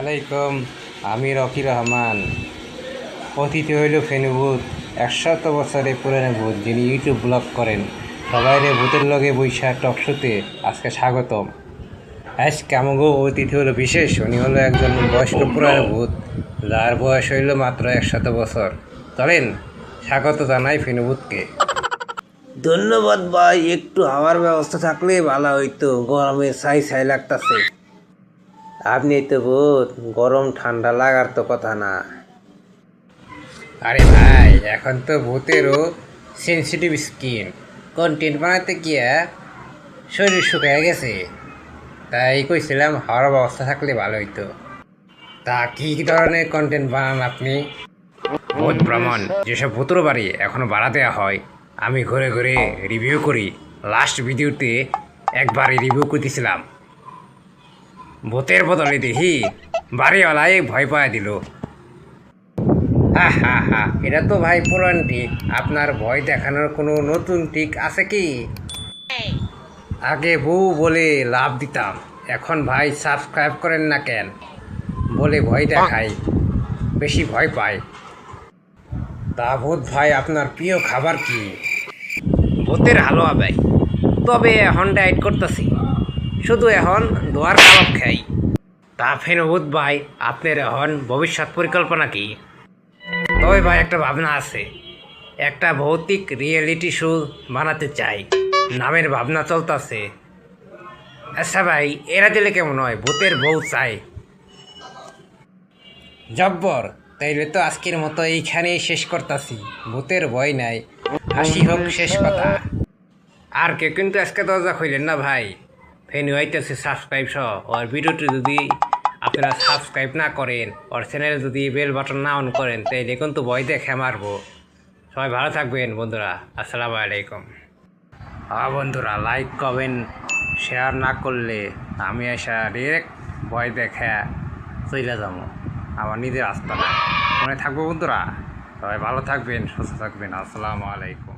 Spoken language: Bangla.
আলাইকুম। আমি রকি রহমান। অতিথি হইল ফেনী ভূত, 100 বছরের পুরানো ভূত, যিনি ইউটিউব ব্লগ করেন। সবাইরে ভূতের লগে বৈশা টকশোতে আজকে স্বাগতম। আজকে আমাকে অতিথি হলো বিশেষ, উনি হলো একজন বয়স্ক পুরানো ভূত, যার বয়স হইল মাত্র 100 বছর। চলেন স্বাগত জানাই ফেনী ভূতকে। ধন্যবাদ ভাই, একটু হাওয়ার ব্যবস্থা থাকলে ভালো হইতো, গরমে ছাই লাগতাছে। আপনি তো ভূত, গরম ঠান্ডা লাগার তো কথা না। আরে ভাই, এখন তো ভূতেরও সেন্সিটিভ স্কিন, কন্টেন্ট বানাতে গিয়া শরীর শুকিয়ে গেছে, তাই কইছিলাম হাওয়ার ব্যবস্থা থাকলে ভালো হইতো। তা কি ধরনের কন্টেন্ট বানান আপনি? ভূত ভ্রমণ, যেসব ভূতের বাড়ি এখনো ভাড়া দেওয়া হয়, আমি ঘুরে ঘুরে রিভিউ করি। লাস্ট ভিডিওতে একবারই রিভিউ করতেছিলাম, ভূতের বদলে দেখি বাড়িওয়ালাই ভয় পাওয়া দিল। হা হা হা, এটা তো ভাই পুরান টিক। আপনার ভয় দেখানোর কোনো নতুন টিক আছে কি? আগে বউ বলে লাভ দিতাম, এখন ভাই সাবস্ক্রাইব করেন না কেন বলে ভয় দেখাই, বেশি ভয় পাই। তা ভূত ভাই, আপনার প্রিয় খাবার কি? ভূতের হালুয়া ভাই, তবে এখন ডায়েট করতেছি, শুধু এখন দোয়ার কাবাব খাই। তা ফের ভূত ভাই, আপনার এখন ভবিষ্যৎ পরিকল্পনা কি? তবে ভাই একটা ভাবনা আছে, একটা ভৌতিক রিয়েলিটি শো বানাতে চাই, নামের ভাবনা চলতেছে। আচ্ছা ভাই, এরা দিলে কেমন হয়? ভূতের বউ চাই। জব্বর, তাইলে তো আজকের মতো এইখানেই শেষ করতাছি। ভূতের ভয় নাই, হাসি হোক শেষ কথা। আর কেউ কিন্তু আজকে দরজা খুললেন না ভাই। ফেনি হইতেছে সাবস্ক্রাইব সহ, ওর ভিডিওটি যদি আপনারা সাবস্ক্রাইব না করেন, ওর চ্যানেল যদি বেল বাটন না অন করেন, তাইলে কিন্তু ভয় দেখে মারবো। সবাই ভালো থাকবেন বন্ধুরা, আসসালামু আলাইকুম। হ্যাঁ বন্ধুরা, লাইক কমেন্ট শেয়ার না করলে আমি এসা ডিরেক্ট ভয় দেখে চলে যাবো, আমার নিজের রাস্তা না। মনে থাকবো বন্ধুরা, সবাই ভালো থাকবেন, সুস্থ থাকবেন, আসসালামু আলাইকুম।